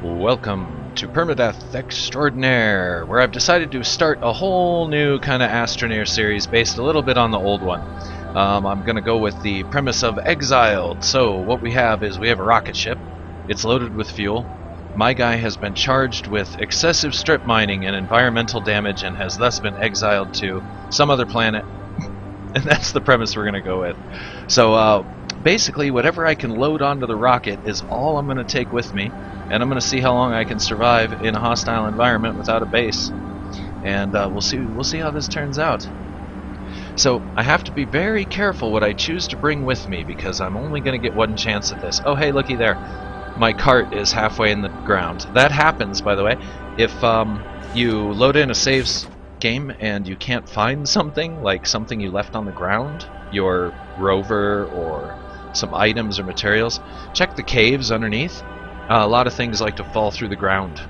Welcome to Permadeath Extraordinaire, where I've decided to start a whole new kind of Astroneer series based a little bit on the old one. I'm going to go with the premise of EXILED. So what we have is we have a rocket ship. It's loaded with fuel. My guy has been charged with excessive strip mining and environmental damage and has thus been exiled to some other planet. And that's the premise we're going to go with. So basically whatever I can load onto the rocket is all I'm going to take with me. And I'm going to see how long I can survive in a hostile environment without a base. And we'll see how this turns out. So I have to be very careful what I choose to bring with me because I'm only going to get one chance at this. Oh hey, looky there. My cart is halfway in the ground. That happens, by the way, if you load in a saves game and you can't find something, like something you left on the ground, your rover or some items or materials, check the caves underneath. A lot of things like to fall through the ground.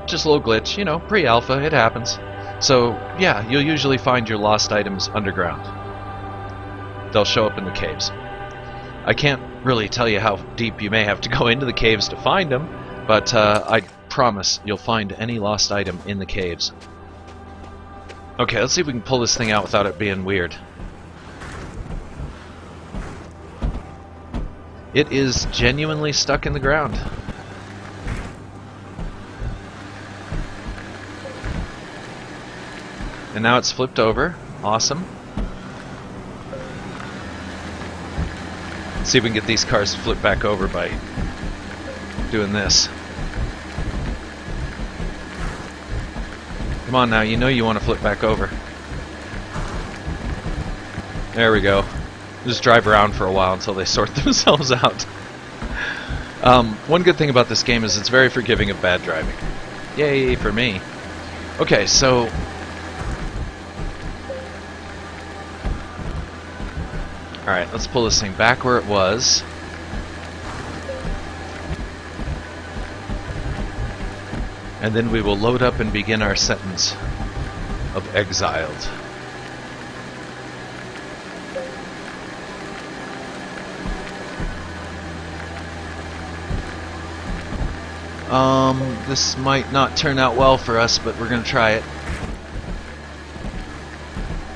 Just a little glitch, you know, pre-alpha, it happens. So, yeah, you'll usually find your lost items underground. They'll show up in the caves. I can't really tell you how deep you may have to go into the caves to find them, but I promise you'll find any lost item in the caves. Okay, let's see if we can pull this thing out without it being weird. It is genuinely stuck in the ground. And now it's flipped over. Awesome. Let's see if we can get these cars to flip back over by doing this. Come on now, you know you want to flip back over. There we go. Just drive around for a while until they sort themselves out. One good thing about this game is it's very forgiving of bad driving. Yay for me. Okay, so alright, let's pull this thing back where it was. And then we will load up and begin our sentence of exiled. This might not turn out well for us, but we're gonna try it.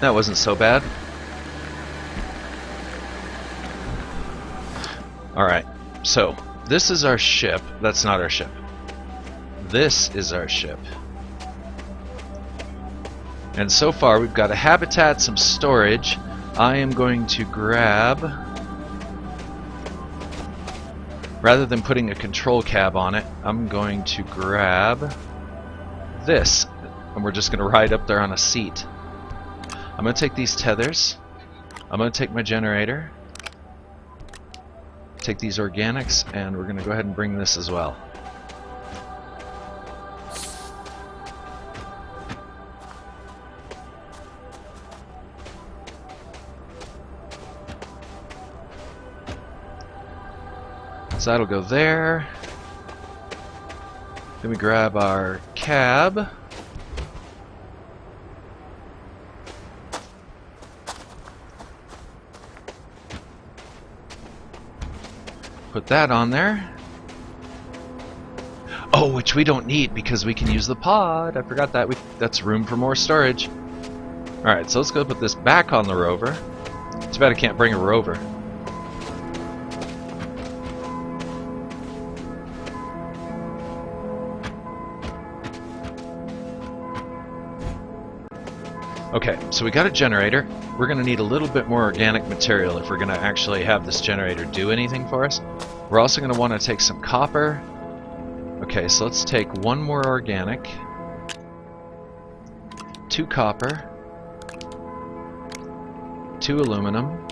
That wasn't so bad. Alright, so this is our ship. That's not our ship. This is our ship. And so far we've got a habitat, some storage. I am going to grab, rather than putting a control cab on it, I'm going to grab this. And we're just going to ride up there on a seat. I'm going to take these tethers. I'm going to take my generator. Take these organics, and we're going to go ahead and bring this as well. So that'll go there. Then we grab our cab. Put that on there. Oh, which we don't need because we can use the pod. I forgot that. That's room for more storage. Alright, so let's go put this back on the rover. Too bad I can't bring a rover. Okay, so we got a generator. We're going to need a little bit more organic material if we're going to actually have this generator do anything for us. We're also going to want to take some copper. Okay, so let's take one more organic, 2 copper, 2 aluminum,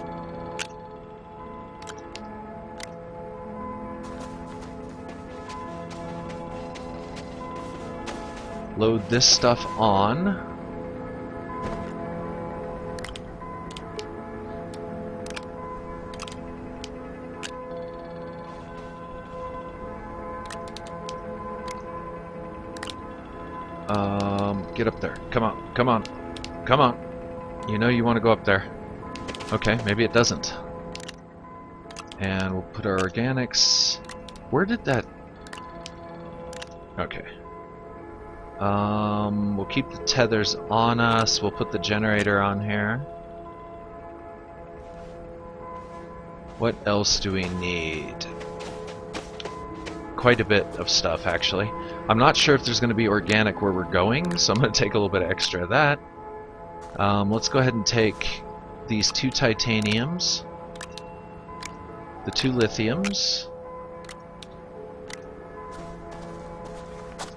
load this stuff on. Get up there. Come on, come on, come on. You know you want to go up there. Okay, maybe it doesn't. And we'll put our organics Where did that... Okay. We'll keep the tethers on us. We'll put the generator on here. What else do we need? Quite a bit of stuff, actually. I'm not sure if there's going to be organic where we're going, so I'm going to take a little bit of extra of that. Let's go ahead and take these 2 titaniums, the 2 lithiums,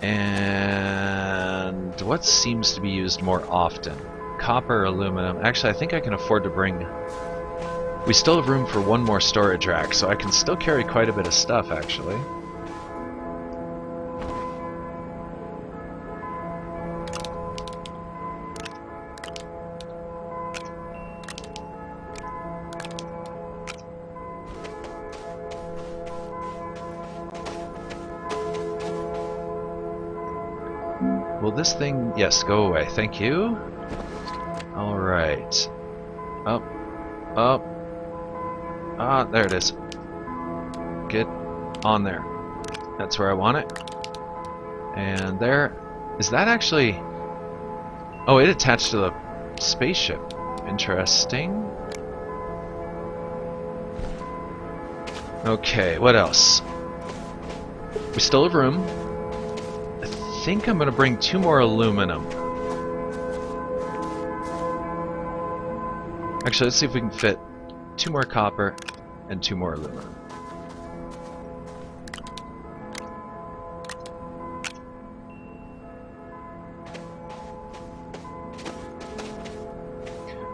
and what seems to be used more often? Copper, aluminum. Actually, I think I can afford to bring... We still have room for 1 more storage rack, so I can still carry quite a bit of stuff, actually. Will this thing... Yes, go away. Thank you. Alright. Up. Up. Ah, there it is. Get on there. That's where I want it. And there. Is that actually... Oh, it attached to the spaceship. Interesting. Okay, what else? We still have room. I think I'm going to bring 2 more aluminum. Actually, let's see if we can fit 2 more copper and 2 more aluminum.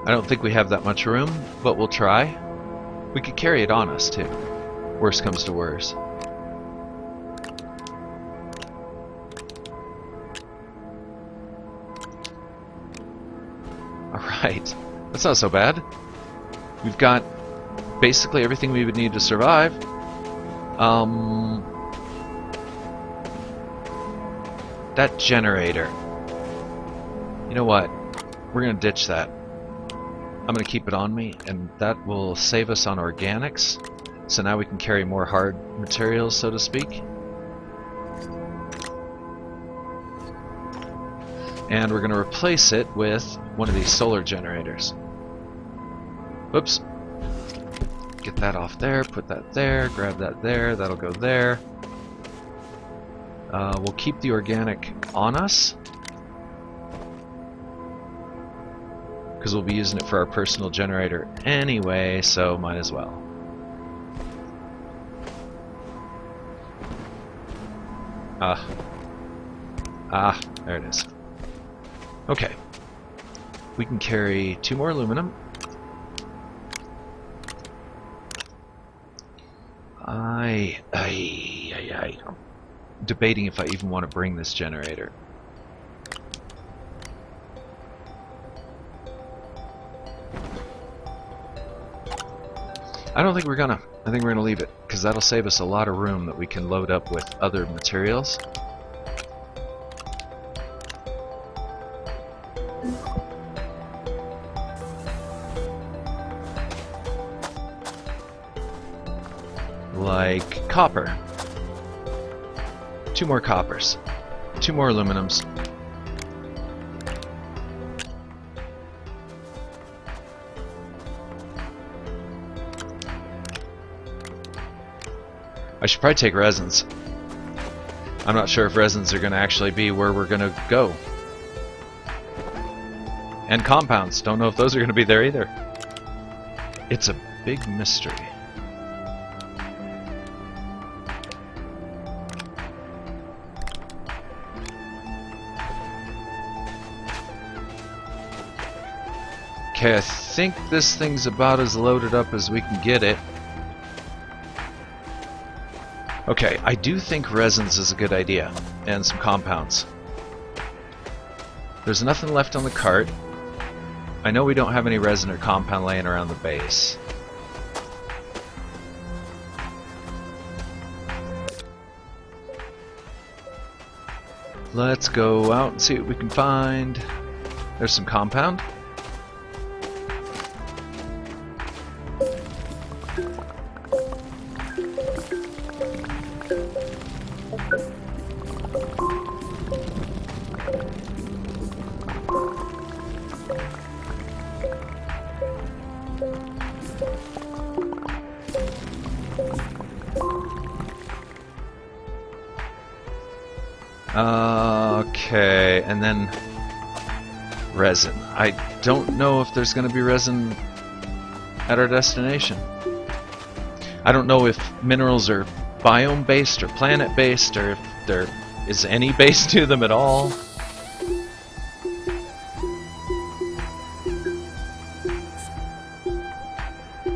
I don't think we have that much room, but we'll try. We could carry it on us, too. Worst comes to worst. Alright, that's not so bad. We've got basically everything we would need to survive. That generator. You know what? We're gonna ditch that. I'm gonna keep it on me, and that will save us on organics. So now we can carry more hard materials, so to speak. And we're gonna replace it with one of these solar generators. Whoops. Get that off there, put that there, grab that there, that'll go there. We'll keep the organic on us, because we'll be using it for our personal generator anyway, so might as well. There it is. Okay. We can carry 2 more aluminum. I'm debating if I even want to bring this generator. I don't think we're gonna. I think we're gonna leave it, because that'll save us a lot of room that we can load up with other materials. Like copper. 2 more coppers. 2 more aluminums. I should probably take resins. I'm not sure if resins are going to actually be where we're going to go. And compounds. Don't know if those are going to be there either. It's a big mystery. Okay, I think this thing's about as loaded up as we can get it. Okay, I do think resins is a good idea, and some compounds. There's nothing left on the cart. I know we don't have any resin or compound laying around the base. Let's go out and see what we can find. There's some compound. Okay, and then resin. I don't know if there's going to be resin at our destination. I don't know if minerals are biome based or planet based, or if there is any base to them at all.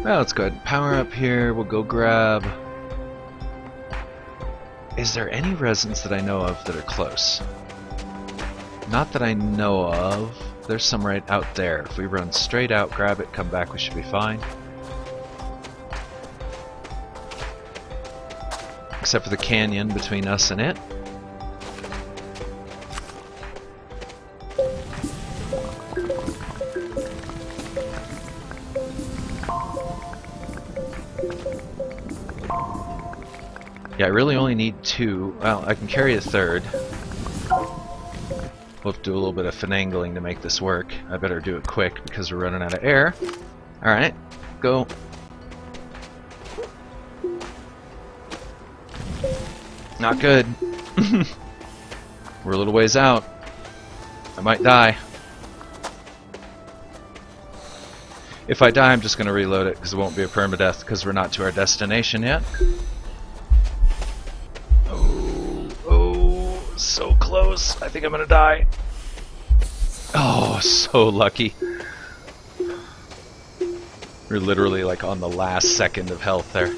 Well, let's go ahead and power up here. We'll go grab... Is there any resins that I know of that are close? Not that I know of. There's some right out there. If we run straight out, grab it, come back, we should be fine. Except for the canyon between us and it. Yeah, I really only need 2. Well, I can carry a 3rd. We'll have to do a little bit of finagling to make this work. I better do it quick because we're running out of air. Alright, go. Not good. We're a little ways out. I might die. If I die, I'm just going to reload it because it won't be a permadeath because we're not to our destination yet. So close. I think I'm gonna die. Oh, so lucky. We're literally like on the last second of health there.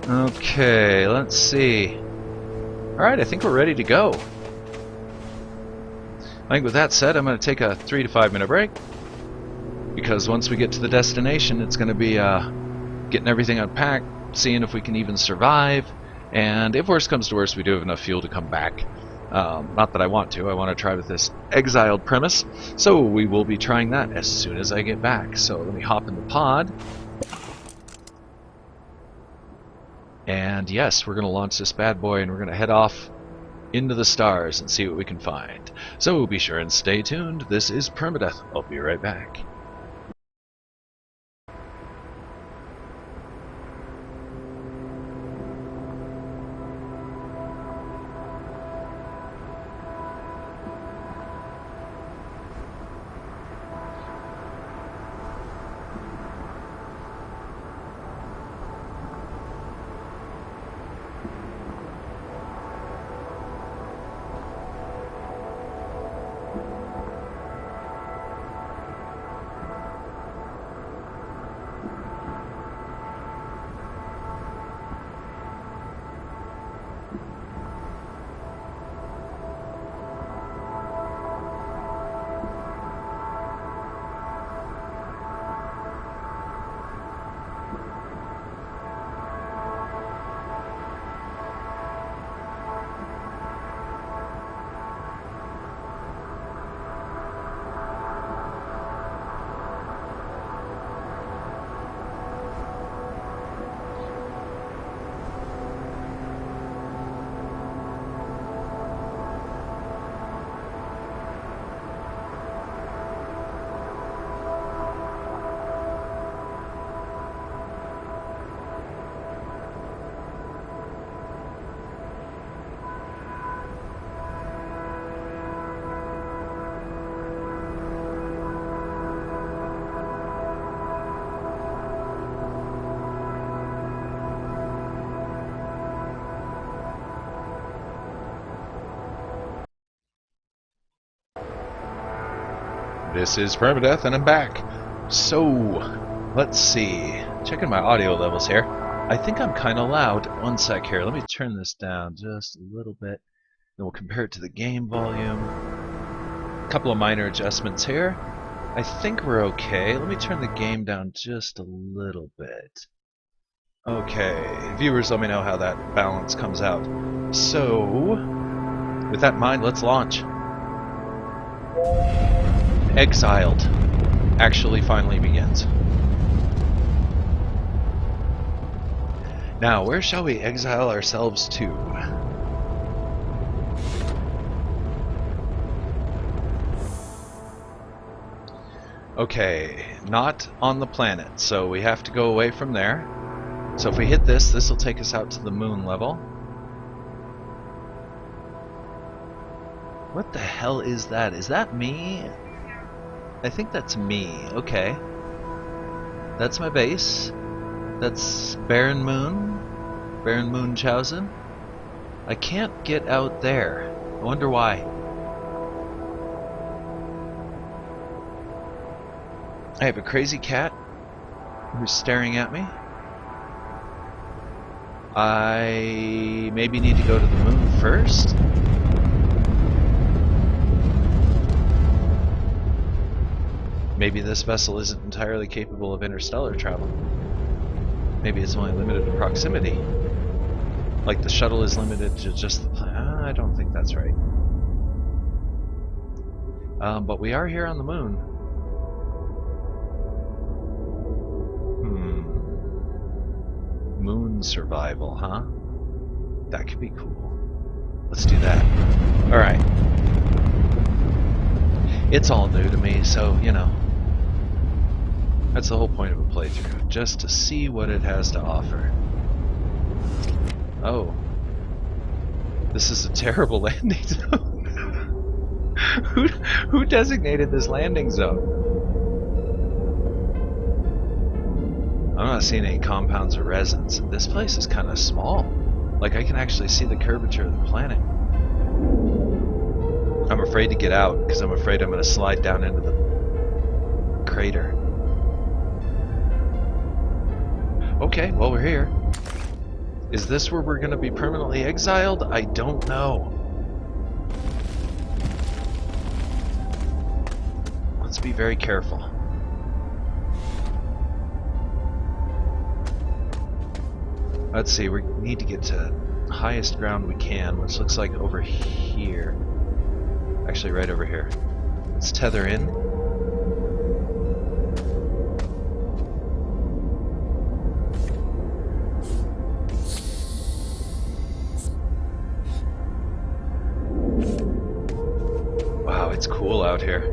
Okay, let's see. Alright, I think we're ready to go. I think with that said, I'm going to take a 3 to 5 minute break. Because once we get to the destination, it's going to be getting everything unpacked, seeing if we can even survive, and if worse comes to worse, we do have enough fuel to come back. Not that I want to. I want to try with this exiled premise, so we will be trying that as soon as I get back. So let me hop in the pod. And yes, we're going to launch this bad boy, and we're going to head off into the stars and see what we can find. So be sure and stay tuned. This is Permadeath. I'll be right back. This is Permadeath, and I'm back. So, let's see. Checking my audio levels here. I think I'm kind of loud. One sec here. Let me turn this down just a little bit. Then we'll compare it to the game volume. A couple of minor adjustments here. I think we're okay. Let me turn the game down just a little bit. Okay. Viewers, let me know how that balance comes out. So, with that in mind, let's launch. Exiled actually finally begins. Now, where shall we exile ourselves to? Okay, not on the planet, so we have to go away from there. So if we hit this, this will take us out to the moon level. What the hell is that? Is that me? I think that's me. Okay. That's my base. That's Baron Moon. Baron Munchausen. I can't get out there. I wonder why. I have a crazy cat who's staring at me. I maybe need to go to the moon first. Maybe this vessel isn't entirely capable of interstellar travel. Maybe it's only limited to proximity. Like the shuttle is limited to just the planet. I don't think that's right. But we are here on the moon. Moon survival, huh? That could be cool. Let's do that. Alright. It's all new to me, so, you know. That's the whole point of a playthrough. Just to see what it has to offer. Oh. This is a terrible landing zone. Who designated this landing zone? I'm not seeing any compounds or resins. This place is kind of small. Like, I can actually see the curvature of the planet. I'm afraid to get out, because I'm afraid I'm going to slide down into the crater. Okay, well, we're here. Is this where we're going to be permanently exiled? I don't know. Let's be very careful. Let's see, we need to get to highest ground we can, which looks like over here. Actually, right over here. Let's tether in. Wow, it's cool out here.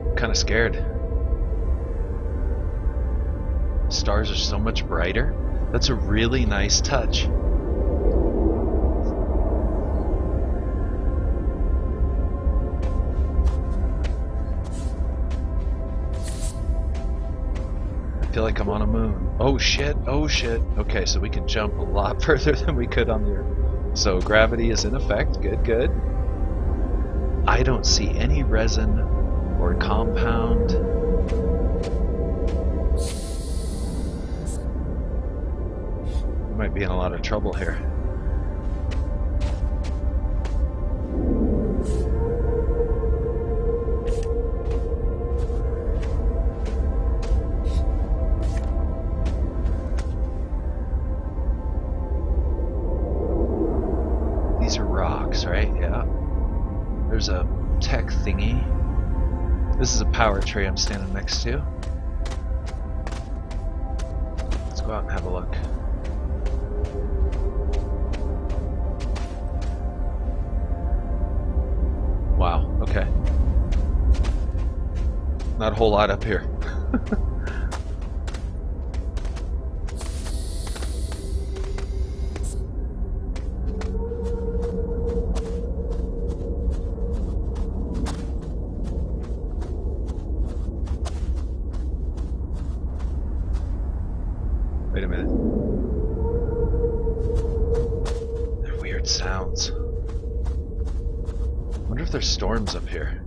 I'm kind of scared. Stars are so much brighter. That's a really nice touch. I feel like I'm on a moon. Oh shit, oh shit. Okay, so we can jump a lot further than we could on the Earth. So gravity is in effect. Good, good. I don't see any resin or compound. We might be in a lot of trouble here. These are rocks, right? Yeah. There's a tech thingy. This is a power tree I'm standing next to. Let's go out and have a look. Wow, okay. Not a whole lot up here. Wait a minute. They're weird sounds. I wonder if there's storms up here.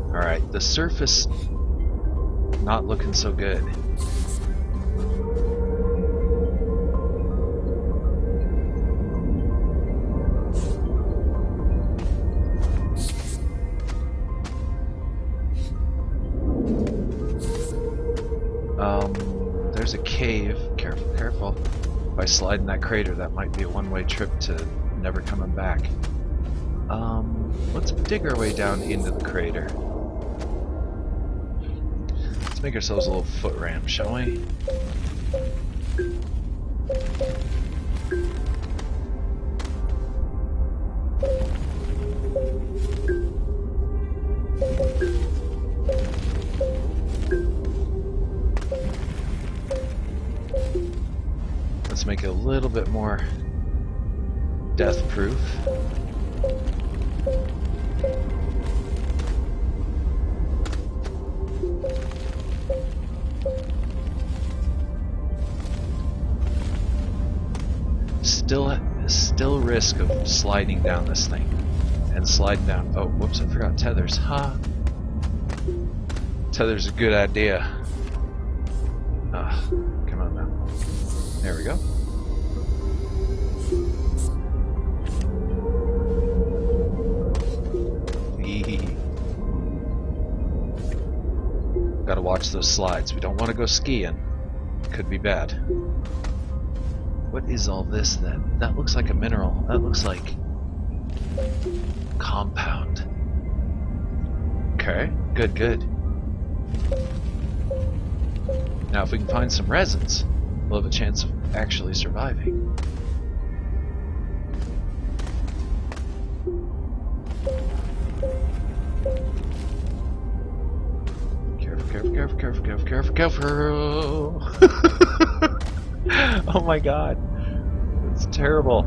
Alright, the surface not looking so good. There's a cave. Careful, careful. If I slide in that crater, that might be a one-way trip to never coming back. Let's dig our way down into the crater. Let's make ourselves a little foot ramp, shall we? Let's make it a little bit more death-proof. Still risk of sliding down this thing. And sliding down. Oh, whoops, I forgot tethers. Huh? Tether's a good idea. Come on now. There we go. Gotta watch those slides. We don't want to go skiing. Could be bad. What is all this then? That looks like a mineral. That looks like compound. Okay, good, good. Now if we can find some resins, we'll have a chance of actually surviving. Careful, careful, careful. Oh my god. It's terrible.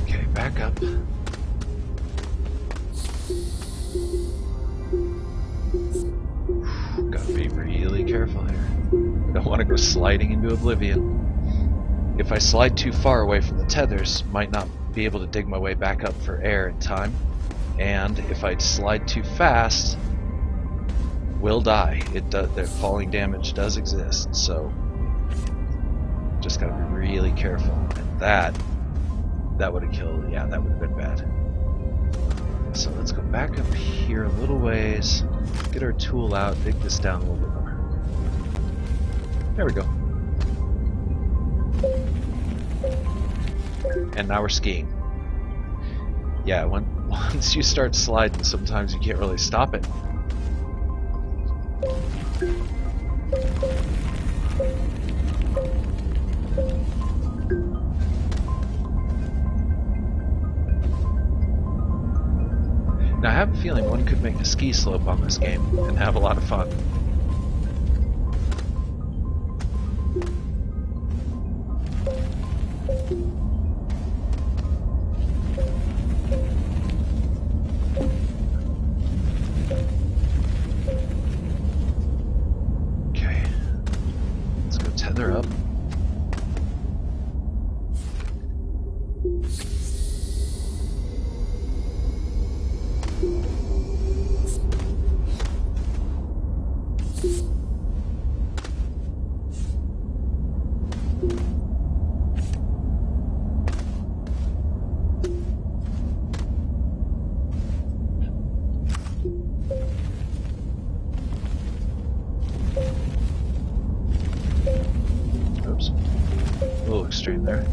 Okay, back up. Gotta be really careful here. Don't want to go sliding into oblivion. If I slide too far away from the tethers, might not be able to dig my way back up for air in time. And if I slide too fast, will die. Their falling damage does exist, so just gotta be really careful. And that would have killed. Yeah, that would have been bad. So let's go back up here a little ways, get our tool out, dig this down a little bit more. There we go. And now we're skiing. Yeah, once you start sliding, sometimes you can't really stop it. Now I have a feeling one could make a ski slope on this game and have a lot of fun. Up. A little extreme there.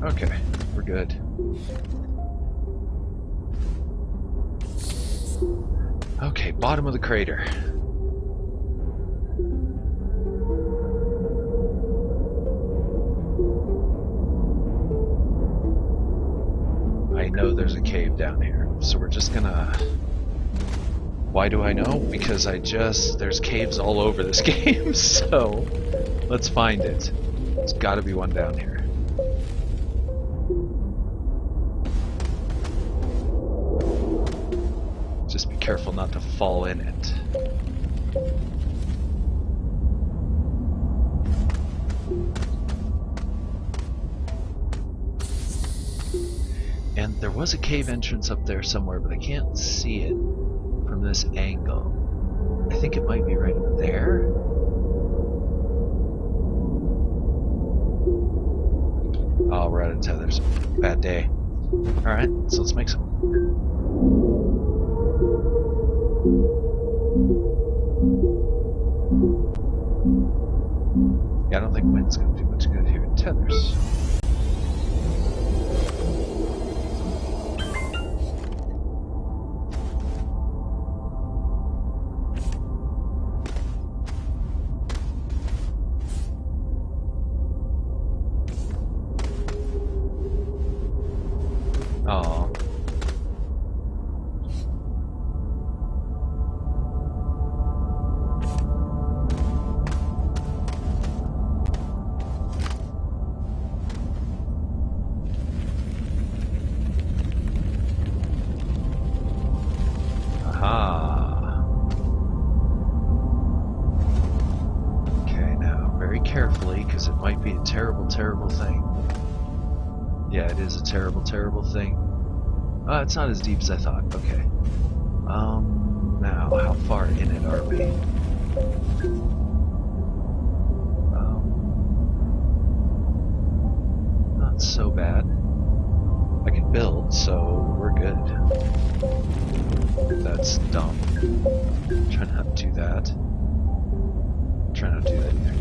Okay, we're good. Okay, bottom of the crater. I know there's a cave down here, so we're just gonna... Why do I know? Because there's caves all over this game, so let's find it. There's gotta be one down here. Just be careful not to fall in it. And there was a cave entrance up there somewhere, but I can't see it from this angle. I think it might be right there. Alright. we're out of tethers. Bad day. Alright, so let's make some. Yeah, I don't think wind's going to do much good here in tethers. Oh. Aha. Okay, now very carefully, because it might be a terrible, terrible thing. Yeah, it is a terrible, terrible thing. It's not as deep as I thought. Okay. Now, how far in it are we? Not so bad. I can build, so we're good. That's dumb. Try not to do that. Try not to do that either.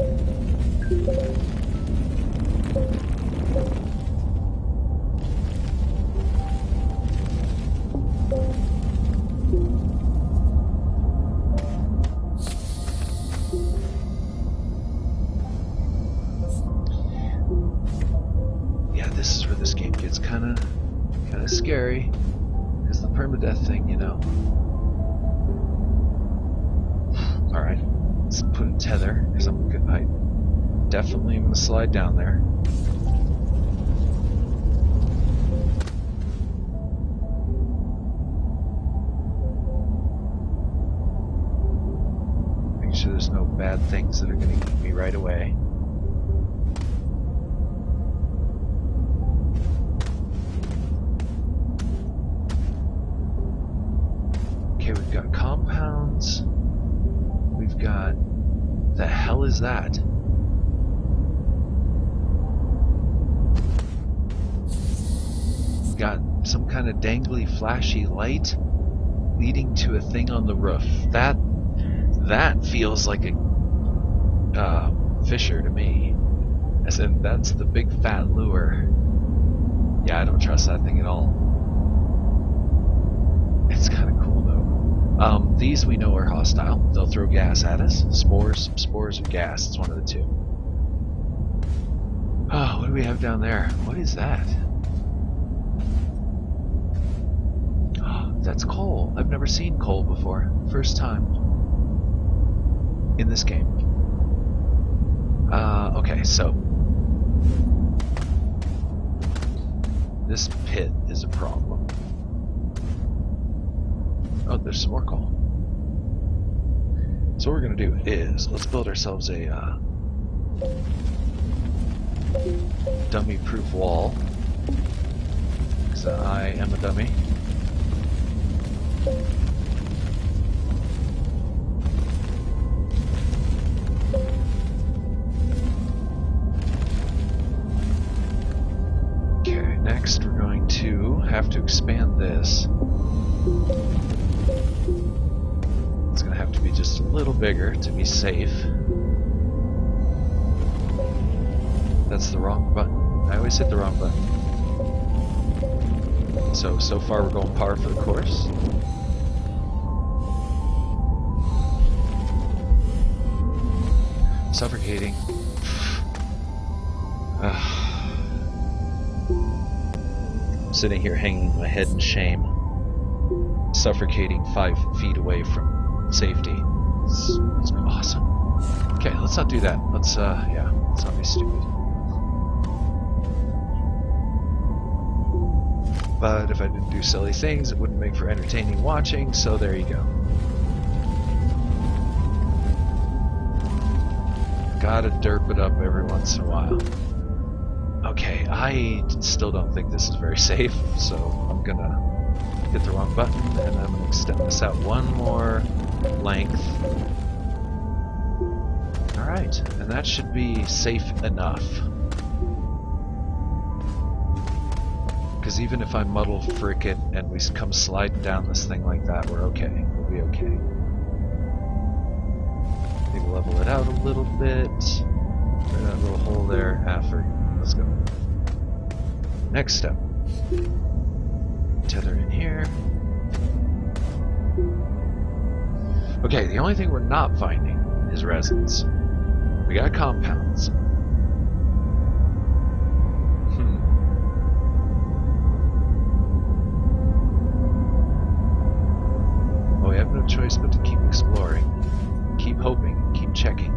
This is where this game gets kind of scary, because the permadeath thing, you know. All right, let's put a tether, because I definitely am gonna slide down there. Make sure there's no bad things that are gonna eat me right away. Okay, we've got compounds. We've got... The hell is that? We've got some kind of dangly, flashy light leading to a thing on the roof. That feels like a fisher to me. As in, that's the big fat lure. Yeah, I don't trust that thing at all. It's kind of cool though. These we know are hostile. They'll throw gas at us. Spores or gas. It's one of the two. Oh, what do we have down there? What is that? Oh, that's coal. I've never seen coal before. First time in this game. Okay, so this pit is a problem. Oh, there's some more coal. So what we're going to do is, let's build ourselves a dummy-proof wall. Because I am a dummy. Okay, next we're going to have to expand this. It's going to have to be just a little bigger to be safe. That's the wrong button. I always hit the wrong button. So far we're going par for the course. Suffocating. I'm sitting here hanging my head in shame. Suffocating 5 feet away from safety. It's awesome. Okay, let's not do that. Let's let's not be stupid. But if I didn't do silly things, it wouldn't make for entertaining watching, so there you go. Gotta derp it up every once in a while. Okay, I still don't think this is very safe, so I'm gonna hit the wrong button, and I'm gonna extend this out one more length. Alright, and that should be safe enough. because even if I muddle frick it and we come sliding down this thing like that, we're okay. We'll be okay. Maybe level it out a little bit. Try that little hole there. Let's go. Next step. Tether in here. Okay, the only thing we're not finding is resins. We got compounds. Well, we have no choice but to keep exploring, keep hoping, keep checking.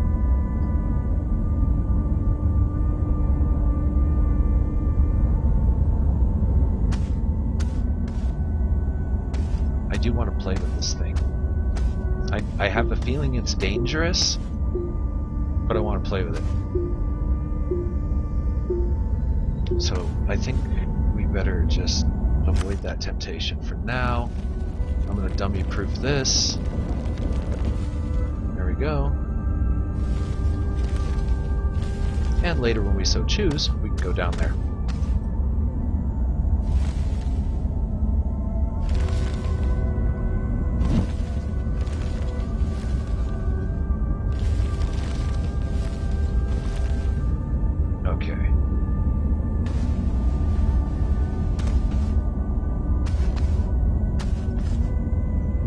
I do want to play with this thing. I have a feeling it's dangerous, but I want to play with it. So I think we better just avoid that temptation for now. I'm going to dummy proof this. There we go. And later when we so choose, we can go down there.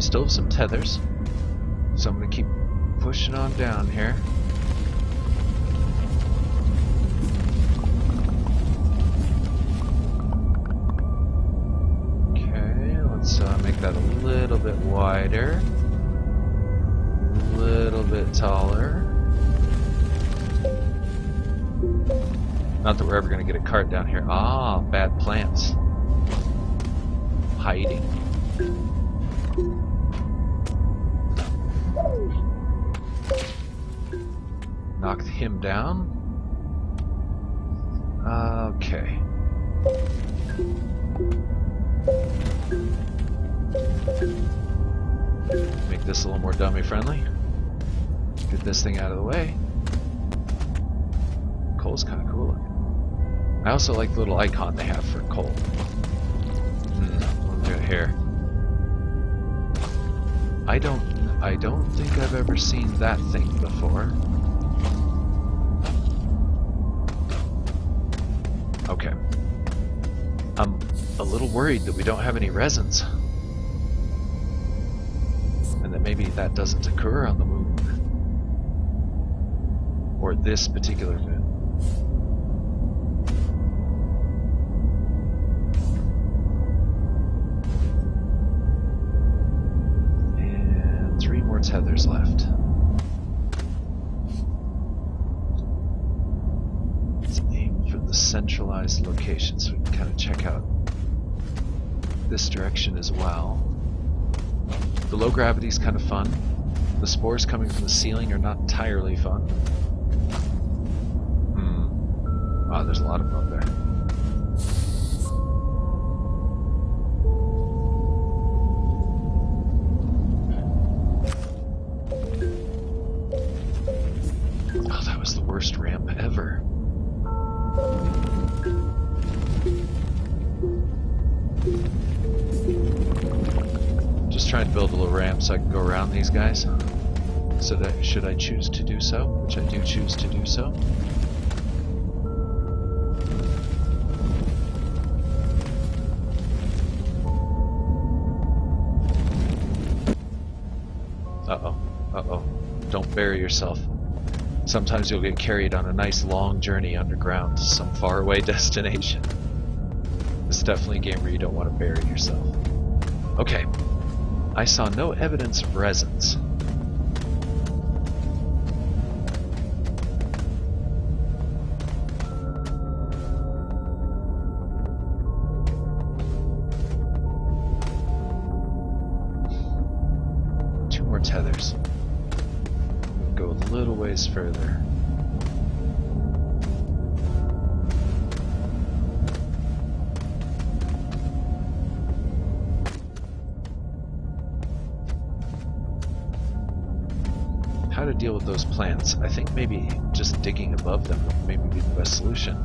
Still have some tethers, so I'm going to keep pushing on down here. Okay, let's make that a little bit wider, a little bit taller. Not that we're ever going to get a cart down here. Ah, bad plants. Hiding. Knock him down. Okay. Make this a little more dummy friendly. Get this thing out of the way. Coal's kind of cool looking. I also like the little icon they have for coal. What do I do here? I don't think I've ever seen that thing before. Okay. I'm a little worried that we don't have any resins. And that maybe that doesn't occur on the moon. Or this particular moon. And 3 more tethers left. The centralized location so we can kind of check out this direction as well. The low gravity is kind of fun. The spores coming from the ceiling are not entirely fun. Wow, there's a lot of them up there. Oh, that was the worst ramp ever. Just trying to build a little ramp so I can go around these guys. So that should I choose to do so, which I do choose to do so. Uh-oh. Uh-oh. Don't bury yourself. Sometimes you'll get carried on a nice long journey underground to some faraway destination. It's definitely a game where you don't want to bury yourself. Okay. I saw no evidence of resins. Two more tethers. Go a little ways further. How to deal with those plants? I think maybe just digging above them would maybe be the best solution.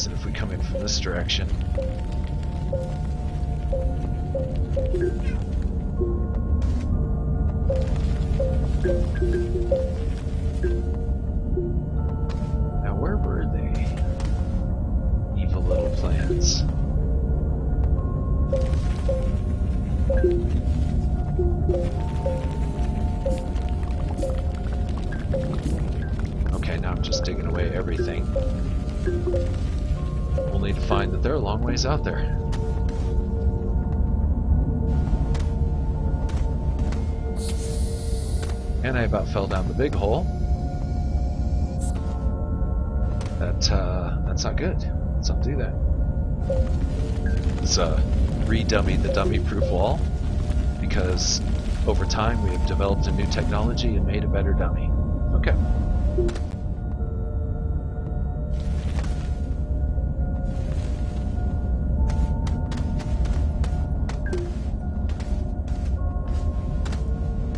resin if we come in from this direction. Now where were they? Evil little plants. Okay, now I'm just digging away everything. Only to find that they're a long ways out there. And I about fell down the big hole. That's not good. Let's not do that. Let's re-dummy the dummy-proof wall, because over time we have developed a new technology and made a better dummy. Okay.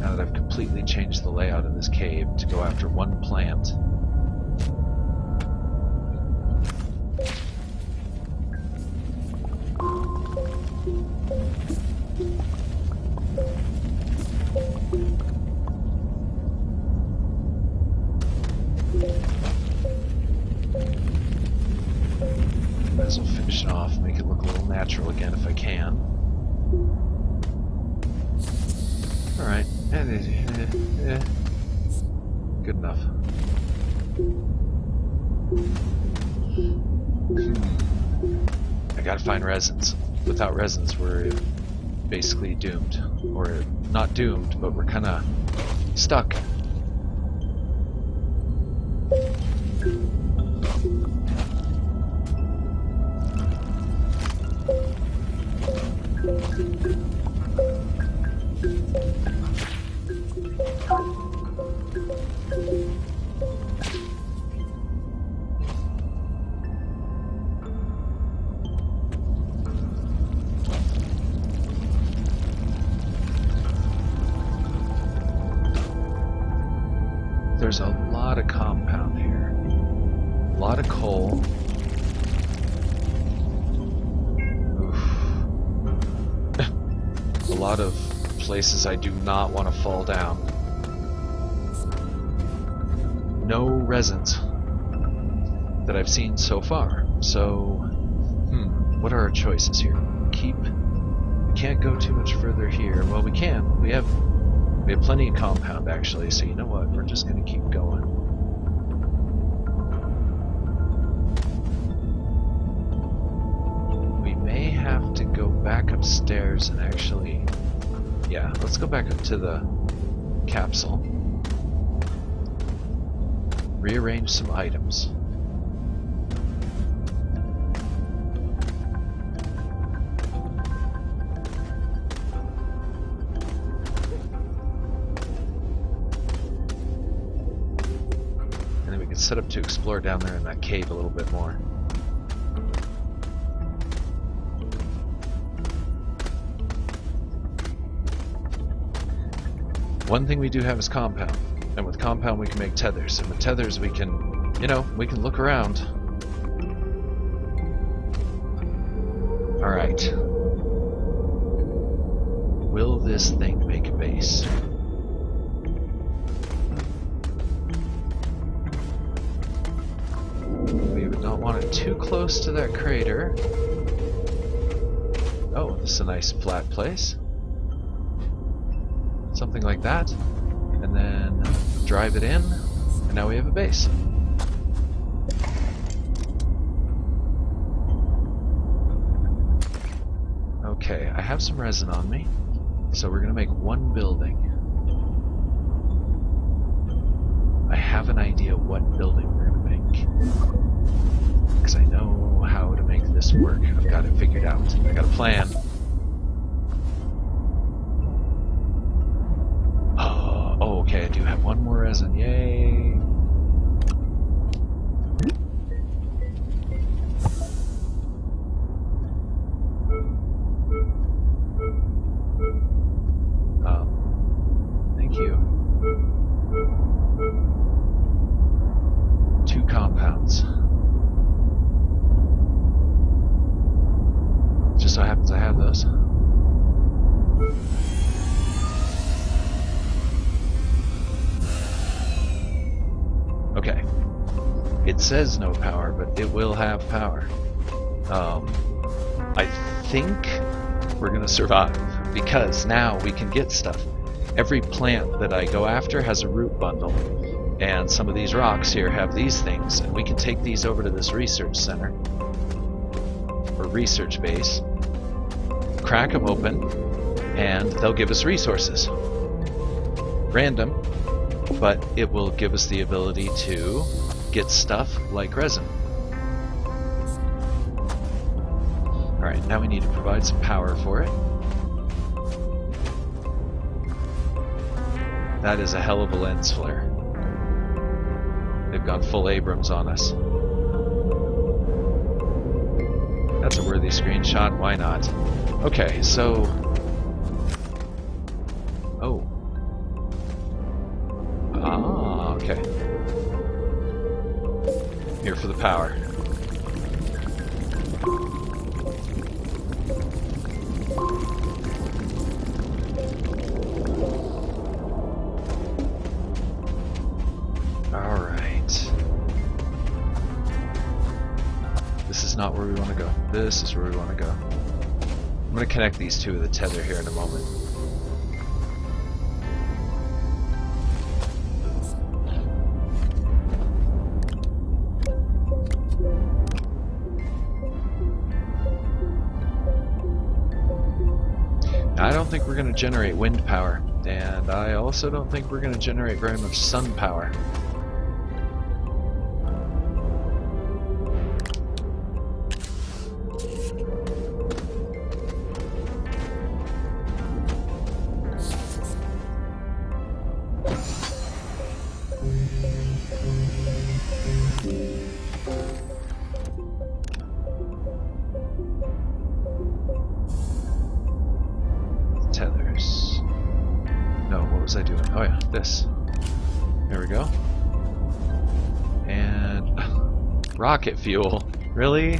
Now that I've completely changed the layout of this cave to go after one plant, might as well finish it off, make it look a little natural again if I can. Alright, good enough. I gotta find resins. Without resins, we're basically doomed. Or not doomed, but we're kinda stuck. There's a lot of compound here. A lot of coal. Oof. A lot of places I do not want to fall down. No resins that I've seen so far. So, what are our choices here? We can't go too much further here. Well, we can. We have plenty of compound, actually, so you know what? We're just going to keep going. We may have to go back upstairs and actually... Yeah, let's go back up to the capsule. Rearrange some items. Set up to explore down there in that cave a little bit more. One thing we do have is compound, and with compound we can make tethers, and with tethers we can, we can look around. Alright. Will this thing make a base? Don't want it too close to that crater. Oh, this is a nice flat place. Something like that. And then drive it in, and now we have a base. Okay, I have some resin on me, so we're gonna make one building. I have an idea what building we're gonna make, because I know how to make this work. I've got it figured out. I got a plan. Oh, okay, I do have one more resin. Yay! Thank you. 2 compounds. It says no power, but it will have power. I think we're gonna survive because now we can get stuff. Every plant that I go after has a root bundle, and some of these rocks here have these things, and we can take these over to this research center or research base, crack them open, and they'll give us resources. Random, but it will give us the ability to get stuff like resin. Alright, now we need to provide some power for it. That is a hell of a lens flare. They've gone full Abrams on us. That's a worthy screenshot, why not? Okay, so... Oh. Ah, okay. Here for the power. Alright. This is not where we want to go. This is where we want to go. I'm going to connect these two with a tether here in a moment. I don't think we're going to generate wind power, and I also don't think we're going to generate very much sun power. Tethers. No, what was I doing? Oh yeah, this. There we go. And rocket fuel. Really?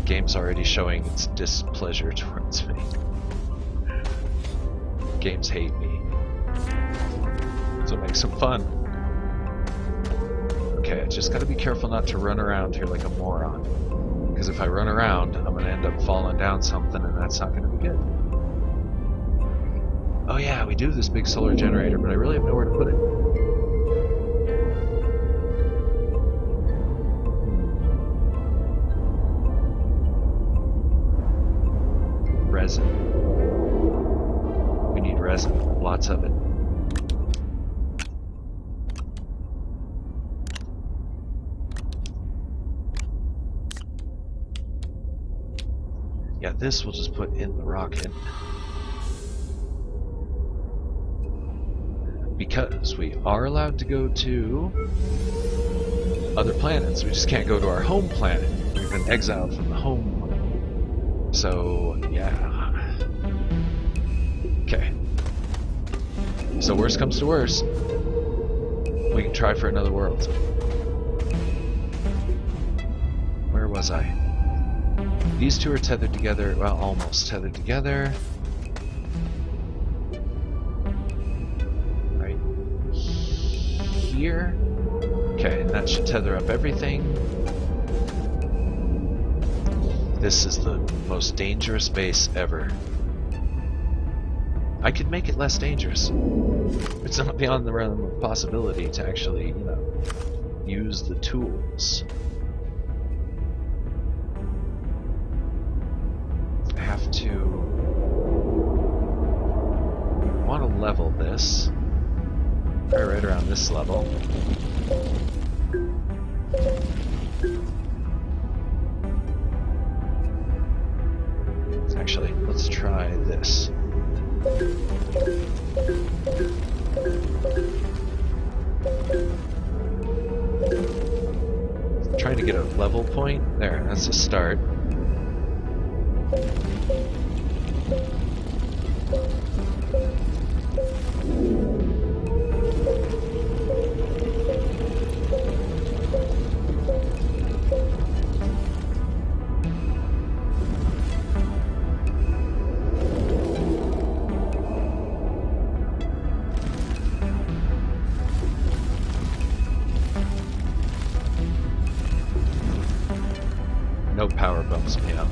Game's already showing its displeasure towards me. Games hate me. So it makes them fun. Okay, I just gotta be careful not to run around here like a moron. Because if I run around, I'm going to end up falling down something, and that's not going to be good. Oh yeah, we do have this big solar generator, but I really have nowhere to put it. Resin. We need resin. Lots of it. Yeah, this we'll just put in the rocket. Because we are allowed to go to other planets. We just can't go to our home planet. We've been exiled from the home. So, yeah. Okay. So worst comes to worst, we can try for another world. Where was I? These two are tethered together, well, almost tethered together. Right here. Okay, and that should tether up everything. This is the most dangerous base ever. I could make it less dangerous. It's not beyond the realm of possibility to actually, you know, use the tools. To want to level this right around this level. Actually, let's try this. Trying to get a level point. There, that's a start. bumps me up.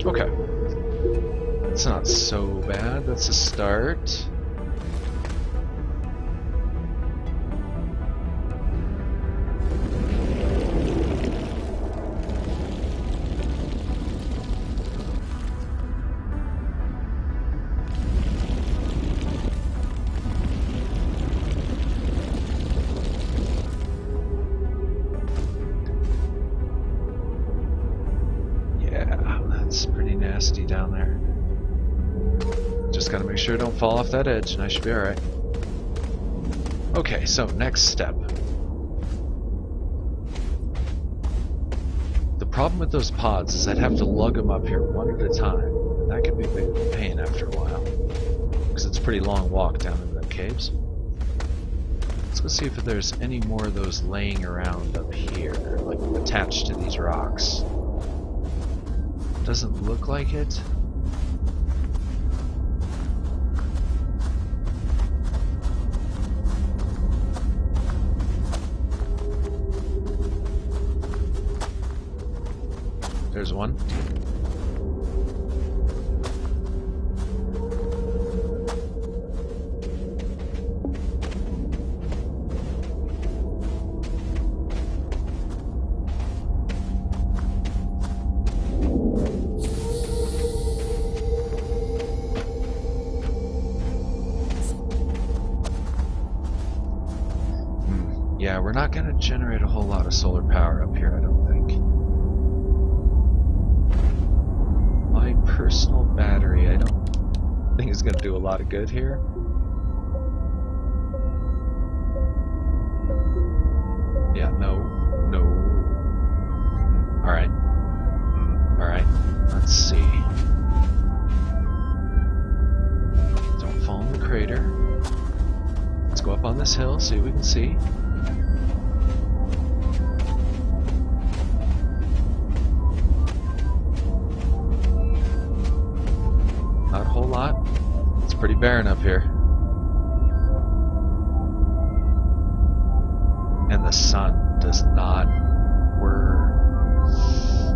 Okay. It's not so bad. That's a start. Nasty down there. Just gotta make sure I don't fall off that edge and I should be alright. Okay, so next step. The problem with those pods is I'd have to lug them up here one at a time. That could be a bit of a pain after a while. Because it's a pretty long walk down into them caves. Let's go see if there's any more of those laying around up here, like attached to these rocks. Doesn't look like it. There's one. Yeah, we're not going to generate a whole lot of solar power up here, I don't think. My personal battery, I don't think is going to do a lot of good here. Yeah, no. Alright. Alright, let's see. Don't fall in the crater. Let's go up on this hill, see what we can see. Not a whole lot. It's pretty barren up here. And the sun does not...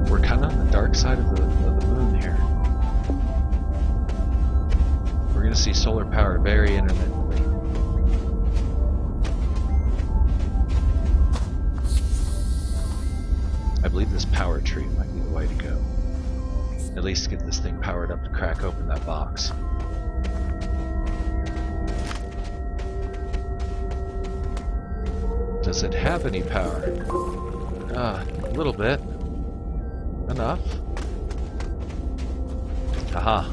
We're kind of on the dark side of the moon here. We're going to see solar power very intermittently. I believe this power tree might be the way to go. At least get this thing powered up to crack open that box. Does it have any power? A little bit. Enough. Haha.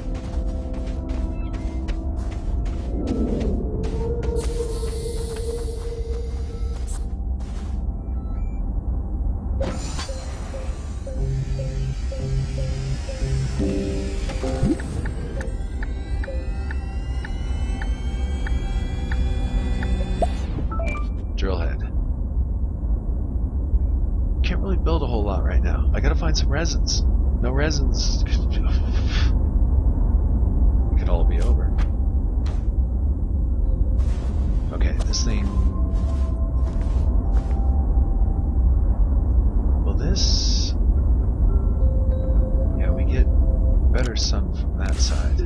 Drill head. Can't really build a whole lot right now. I gotta find some resins. No resins. It could all be over. Okay, this thing. Well, this. Yeah, we get better sun from that side.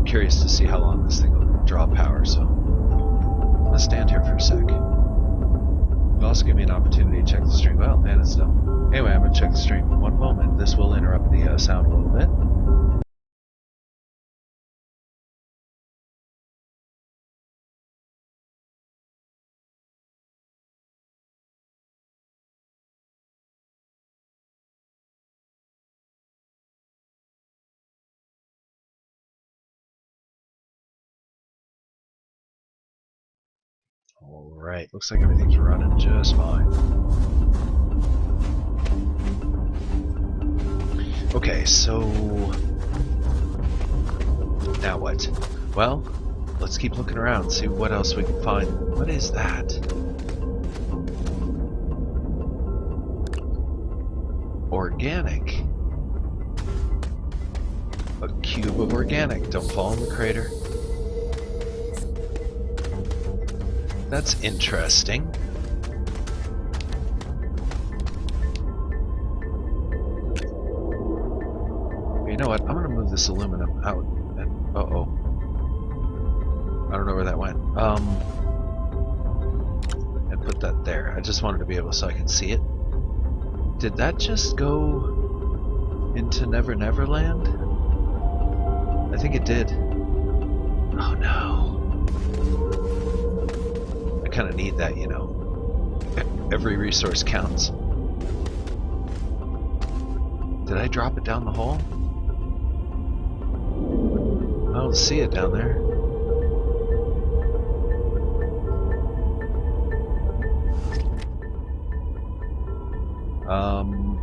Curious to see how long this thing will draw power, so I'm gonna stand here for a sec. It'll also give me an opportunity to check the stream. Well, and it's done. Anyway, I'm gonna check the stream. One moment. This will interrupt the sound a little bit. Alright, looks like everything's running just fine. Okay, so now what? Well, let's keep looking around, see what else we can find. What is that? Organic. A cube of organic. Don't fall in the crater. That's interesting. You know what? I'm gonna move this aluminum out. And, uh-oh. I don't know where that went. And put that there. I just wanted to be able so I could see it. Did that just go into Never Never Land? I think it did. Oh no. I kind of need that, you know. Every resource counts. Did I drop it down the hole? I don't see it down there.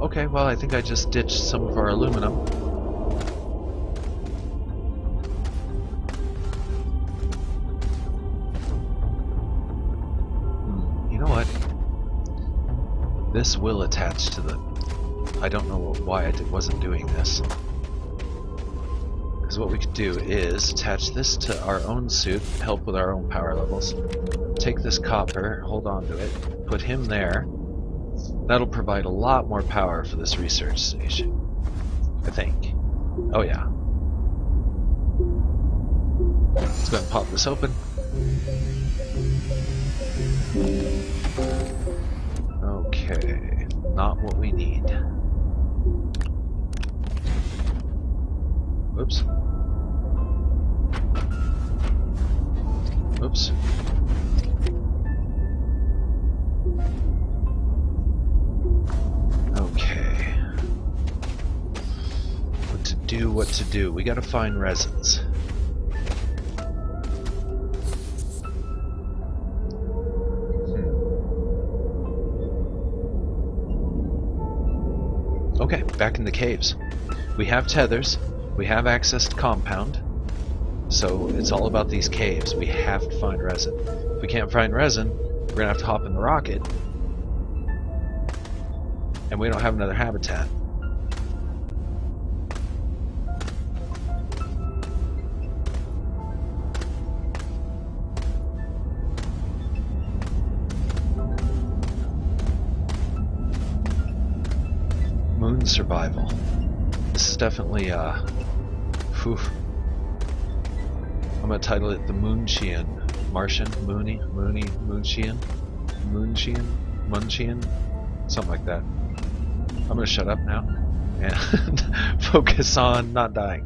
Okay, well, I think I just ditched some of our aluminum. You know what? This will attach to the... I don't know why I wasn't doing this. Because what we could do is attach this to our own suit, help with our own power levels. Take this copper, hold on to it, put him there. That'll provide a lot more power for this research station, I think. Oh yeah. Let's go ahead and pop this open. Okay, not what we need. Oops. Oops. Okay. What to do? We gotta find resins. Okay, back in the caves. We have tethers. We have access to compound, so it's all about these caves. We have to find resin. If we can't find resin, we're gonna have to hop in the rocket, and we don't have another habitat. Moon survival. This is definitely I'm gonna title it the Moonchian. Martian? Moonchian? Munchian? Something like that. I'm gonna shut up now and focus on not dying.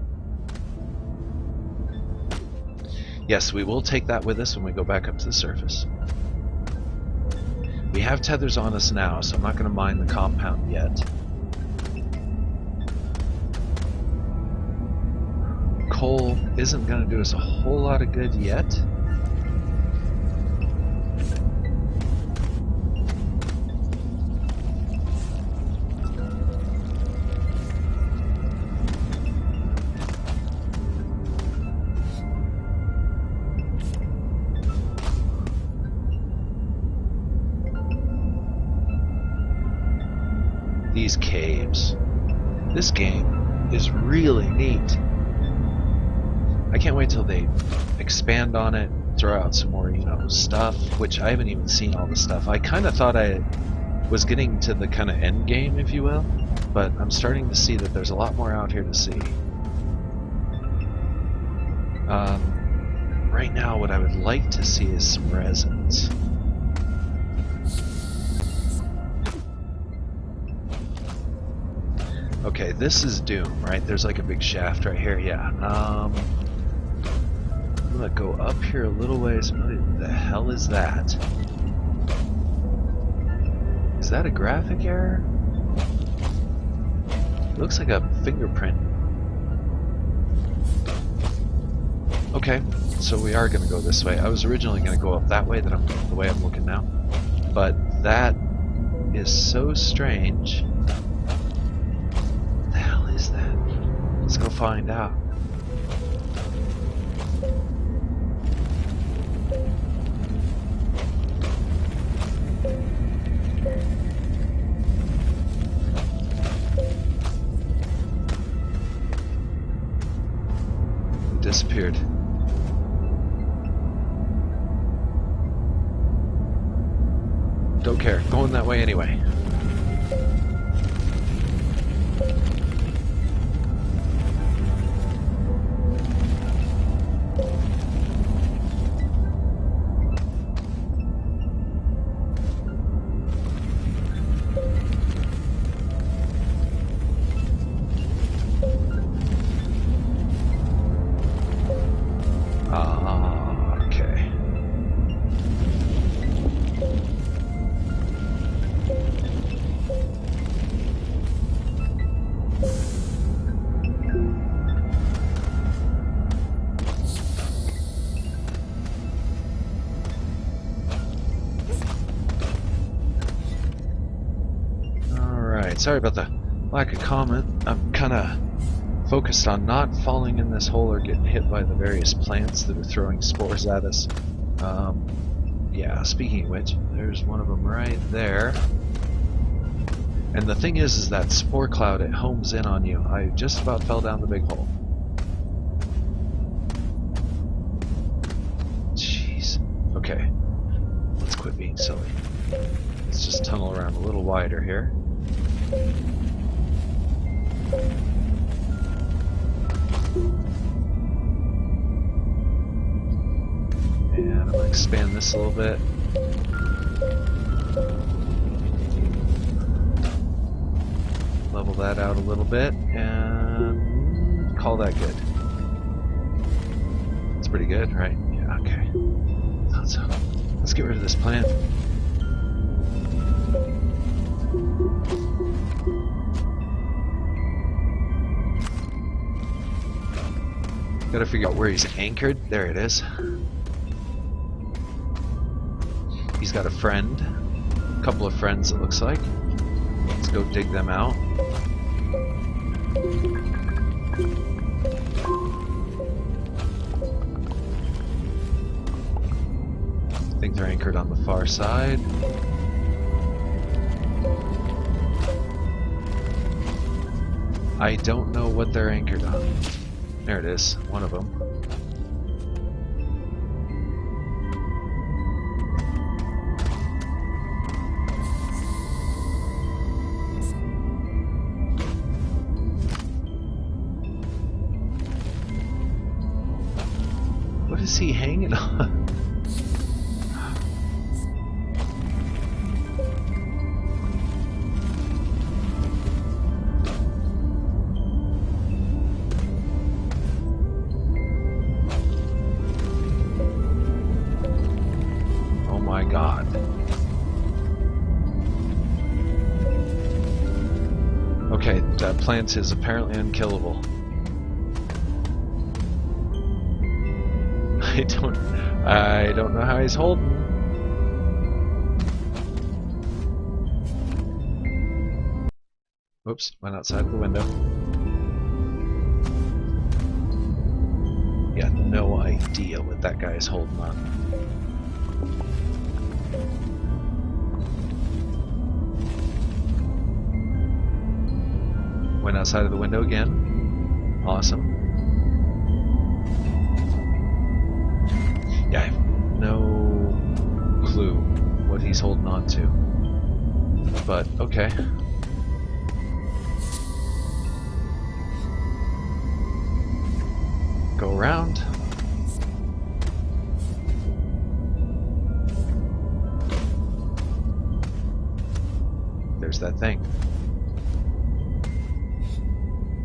Yes, we will take that with us when we go back up to the surface. We have tethers on us now, so I'm not gonna mine the compound yet. Coal isn't going to do us a whole lot of good yet. These caves. This game is really neat. I can't wait till they expand on it, throw out some more, you know, stuff, which I haven't even seen all the stuff. I kind of thought I was getting to the kind of end game, if you will, but I'm starting to see that there's a lot more out here to see. Right now, what I would like to see is some resins. Okay, this is Doom, right? There's like a big shaft right here, yeah. I'm gonna go up here a little ways. What the hell is that? Is that a graphic error? It looks like a fingerprint. Okay, so we are gonna go this way. I was originally gonna go up that way, the way I'm looking now. But that is so strange. What the hell is that? find out. It disappeared. Don't care. Going that way anyway. Okay. Alright, sorry about the lack of comment. I'm kind of focused on not falling in this hole or getting hit by the various plants that are throwing spores at us. Yeah, speaking of which, there's one of them right there. And the thing is that spore cloud, it homes in on you. I just about fell down the big hole. Jeez. Okay. Let's quit being silly. Let's just tunnel around a little wider here. And I'm going to expand this a little bit. Level that out a little bit, and call that good. It's pretty good, right? Yeah, okay. So, let's get rid of this plant. Gotta figure out where he's anchored. There it is. He's got a friend. A couple of friends, it looks like. Let's go dig them out. I think they're anchored on the far side. I don't know what they're anchored on. There it is, one of them. What is he hanging on? Oh my God. Okay, that plant is apparently unkillable. I don't know how he's holding. Oops, went outside the window. Yeah, no idea what that guy is holding on. Went outside of the window again. Awesome. Yeah, I have no clue what he's holding on to. But, okay. Go around. There's that thing.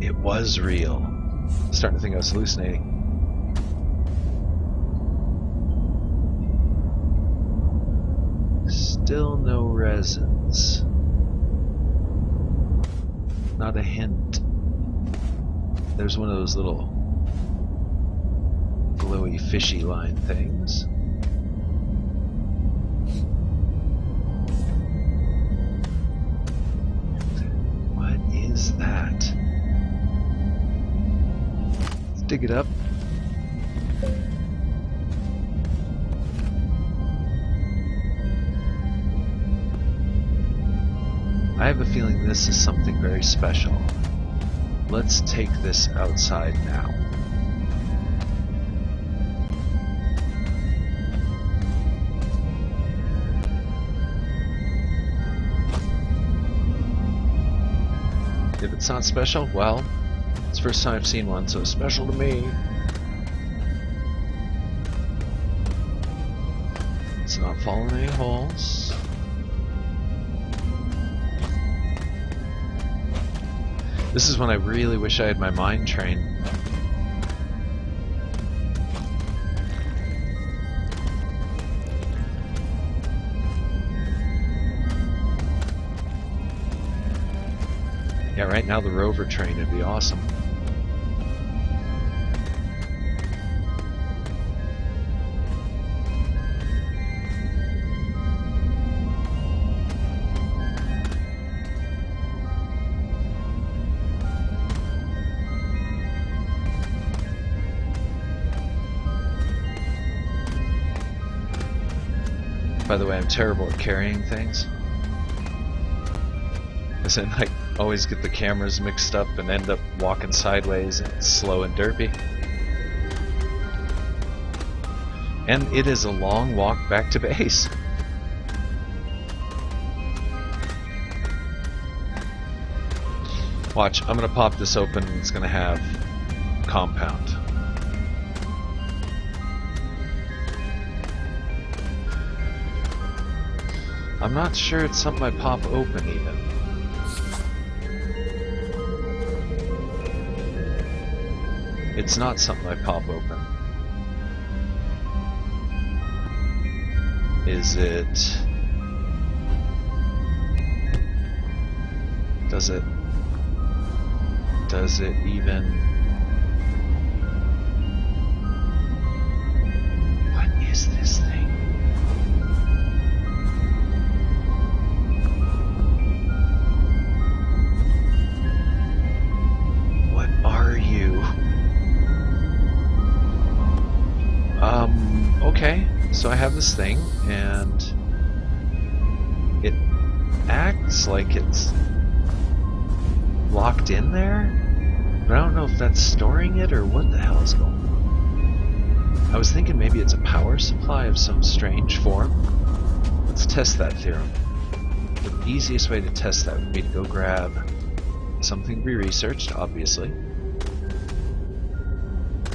It was real. I'm starting to think I was hallucinating. Still no resins. Not a hint. There's one of those little glowy fishy line things. What is that? Dig it up. I have a feeling this is something very special. Let's take this outside now. If it's not special, well, it's the first time I've seen one, so special to me. It's not falling any holes. This is when I really wish I had my mind train. Yeah, right now the rover train would be awesome. By the way, I'm terrible at carrying things. As in, I always get the cameras mixed up and end up walking sideways and slow and derpy. And it is a long walk back to base. Watch, I'm gonna pop this open and it's gonna have compound. I'm not sure it's something I pop open even. It's not something I pop open. Is it... Does it even... What is this thing? What are you? Okay, so I have this thing, and it acts like it's locked in there, but I don't know if that's storing it or what the hell is going on. I was thinking maybe it's a power supply of some strange form. Let's test that theorem. The easiest way to test that would be to go grab something to be researched, obviously.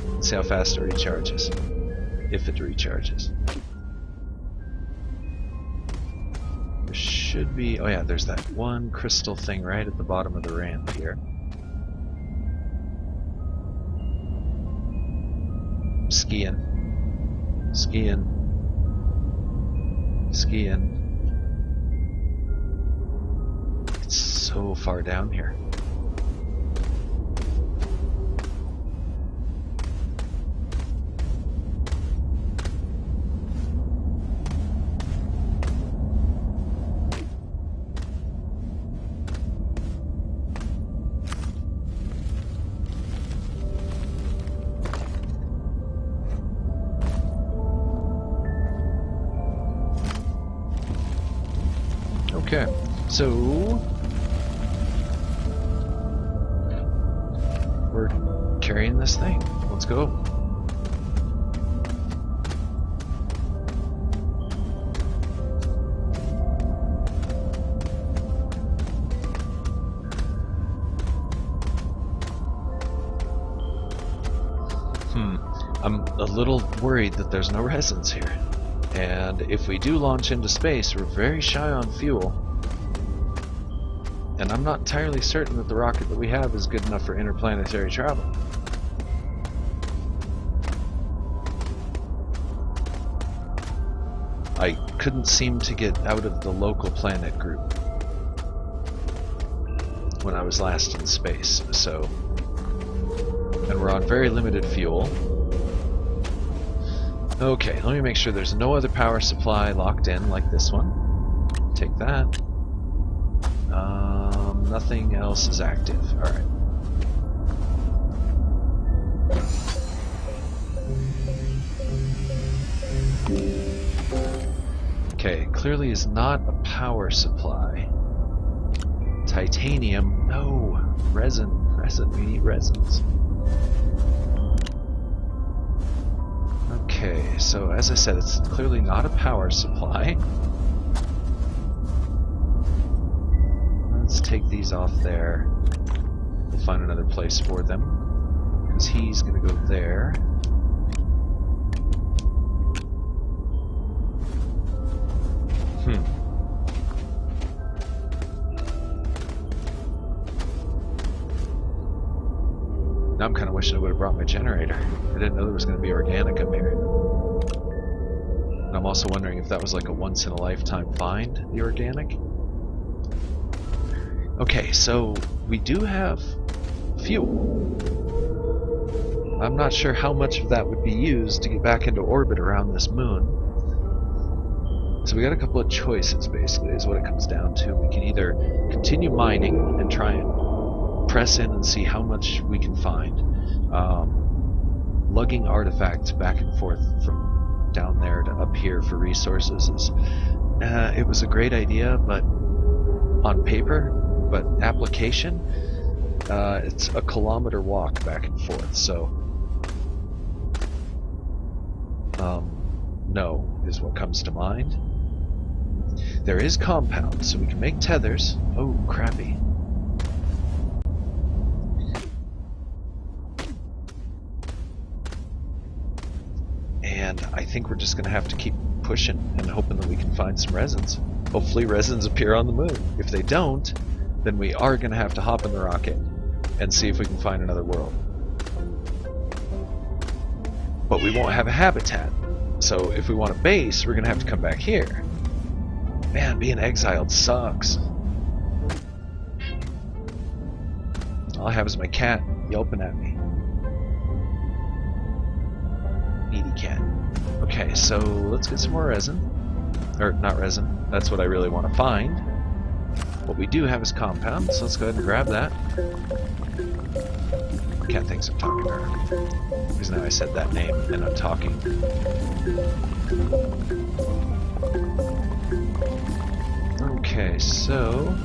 Let's see how fast it recharges. If it recharges. There should be... Oh yeah, there's that one crystal thing right at the bottom of the ramp here. Skiing. Skiing. Skiing. It's so far down here. Okay, so we're carrying this thing. Let's go. I'm a little worried that there's no resins here. And if we do launch into space, we're very shy on fuel. And I'm not entirely certain that the rocket that we have is good enough for interplanetary travel. I couldn't seem to get out of the local planet group when I was last in space, so... And we're on very limited fuel. Okay, let me make sure there's no other power supply locked in like this one. Take that. Nothing else is active. Alright. clearly is not a power supply. Titanium, no. Resin, we need resins. Okay, so as I said, it's clearly not a power supply. Let's take these off there. We'll find another place for them, because he's going to go there. Now I'm kind of wishing I would have brought my generator. I didn't know there was going to be organic up here. And I'm also wondering if that was like a once-in-a-lifetime find, the organic. Okay, so we do have fuel. I'm not sure how much of that would be used to get back into orbit around this moon. So we got a couple of choices, basically, is what it comes down to. We can either continue mining and try and press in and see how much we can find. Lugging artifacts back and forth from down there to up here for resources is... it was a great idea, but on paper, but application, it's a kilometer walk back and forth, so no is what comes to mind. There is compound, so we can make tethers. Oh, crappy. And I think we're just going to have to keep pushing and hoping that we can find some resins. Hopefully resins appear on the moon. If they don't, then we are going to have to hop in the rocket and see if we can find another world. But we won't have a habitat. So if we want a base, we're going to have to come back here. Man, being exiled sucks. All I have is my cat yelping at me. Needy cat. Okay, so let's get some more resin. Or, not resin. That's what I really want to find. What we do have is compound, so let's go ahead and grab that. Cat thinks I'm talking to her. Because now I said that name and I'm talking. Okay, so...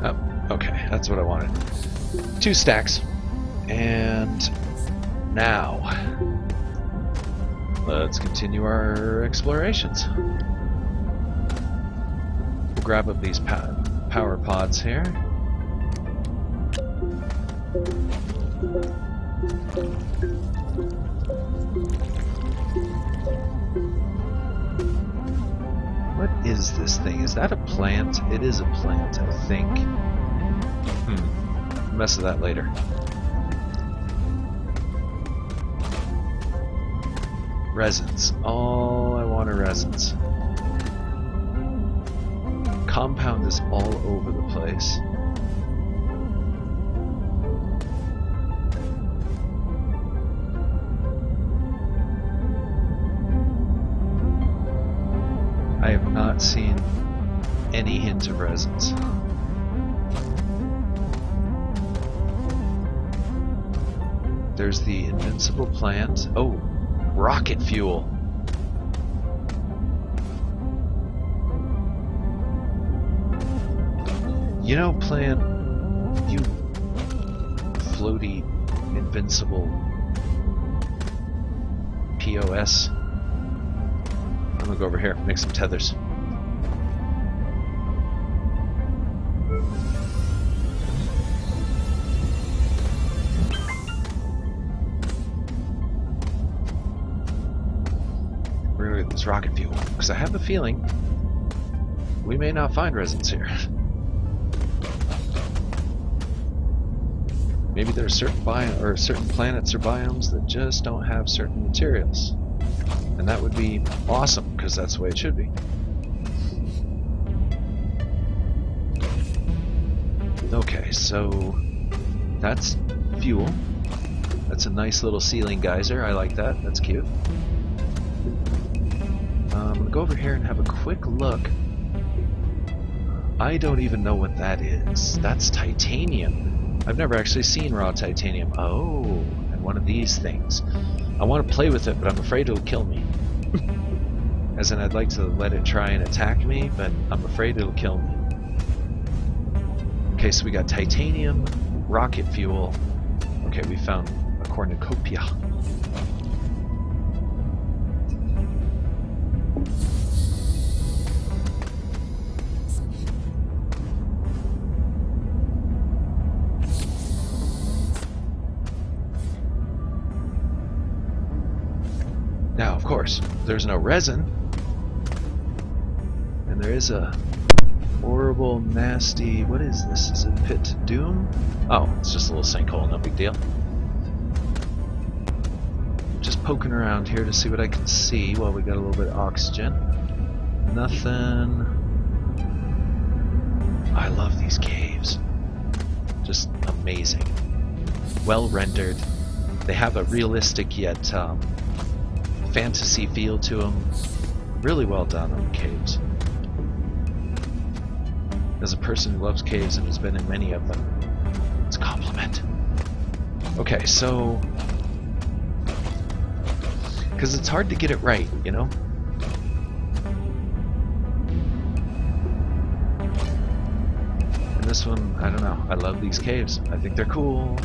oh, okay, that's what I wanted. 2 stacks. And now, let's continue our explorations. We'll grab up these power pods here. What is this thing? Is that a plant? It is a plant, I think. Mess of that later. Resins. All I want are resins. Compound is all over the place. I have not seen any hint of resins. There's the invincible plant. Oh, rocket fuel. You know, plant, you floaty, invincible POS. I'm gonna go over here, make some tethers. We're gonna get this rocket fuel, because I have a feeling we may not find resins here. Maybe there are certain planets or biomes that just don't have certain materials. And that would be awesome, because that's the way it should be. Okay, so that's fuel. That's a nice little ceiling geyser. I like that. That's cute. I'm going to go over here and have a quick look. I don't even know what that is. That's titanium. I've never actually seen raw titanium. Oh, and one of these things. I want to play with it, but I'm afraid it'll kill me. As in, I'd like to let it try and attack me, but I'm afraid it'll kill me. Okay, so we got titanium, rocket fuel. Okay, we found a cornucopia. Now, of course, there's no resin, and there is a horrible, nasty... What is this? Is it Pit to Doom? Oh, it's just a little sinkhole, no big deal. Just poking around here to see what I can see while we got a little bit of oxygen. Nothing. I love these caves. Just amazing. Well rendered. They have a realistic yet fantasy feel to them. Really well done on the caves. As a person who loves caves and has been in many of them, it's a compliment. Okay, so... because it's hard to get it right, you know? And this one, I don't know. I love these caves. I think they're cool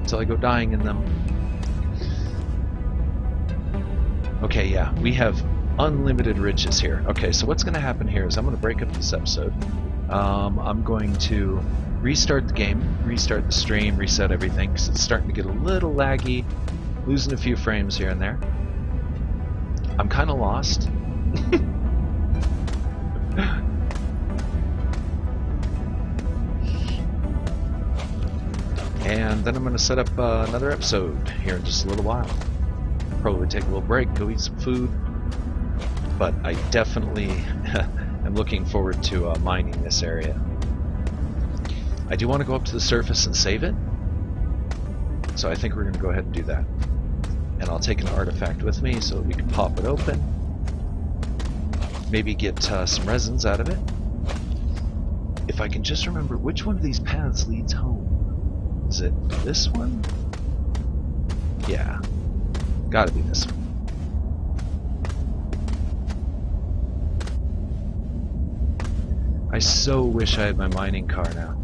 until I go dying in them. Okay, yeah, we have unlimited riches here. Okay, so what's going to happen here is I'm going to break up this episode. I'm going to restart the game, restart the stream, reset everything, because it's starting to get a little laggy, losing a few frames here and there. I'm kind of lost. And then I'm going to set up another episode here in just a little while. Probably take a little break, go eat some food. But I definitely am looking forward to mining this area. I do want to go up to the surface and save it. So I think we're going to go ahead and do that. And I'll take an artifact with me so that we can pop it open. Maybe get some resins out of it. If I can just remember which one of these paths leads home. Is it this one? Yeah. Gotta be this one. I so wish I had my mining car now.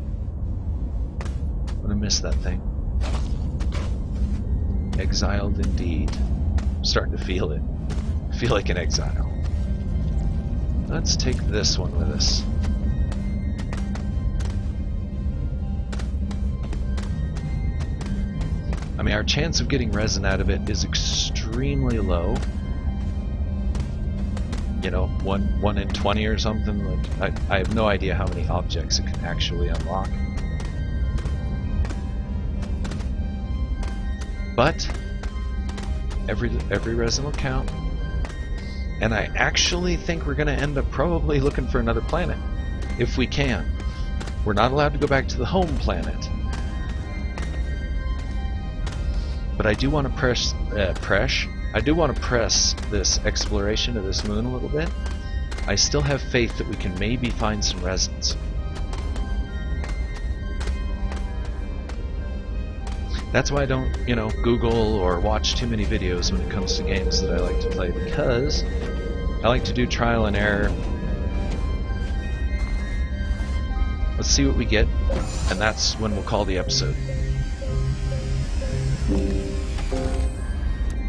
I'm gonna miss that thing. Exiled indeed. I'm starting to feel it. I feel like an exile. Let's take this one with us. I mean, our chance of getting resin out of it is extremely low. You know, 1 in 20 or something. Like, I have no idea how many objects it can actually unlock. But every resin will count. And I actually think we're going to end up probably looking for another planet, if we can. We're not allowed to go back to the home planet. But I do want to press this exploration of this moon a little bit. I still have faith that we can maybe find some resins. That's why I don't, you know, Google or watch too many videos when it comes to games that I like to play, because I like to do trial and error. Let's see what we get, and that's when we'll call the episode.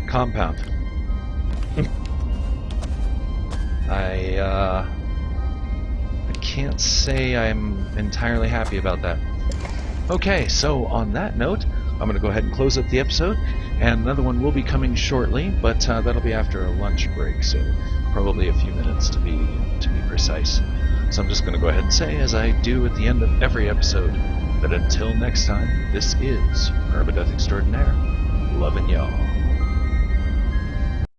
Compound. I can't say I'm entirely happy about that. Okay, so on that note, I'm going to go ahead and close up the episode, and another one will be coming shortly, but that'll be after a lunch break, so probably a few minutes to be precise. So I'm just going to go ahead and say, as I do at the end of every episode, that until next time, this is Permadeath Extraordinaire. Loving y'all.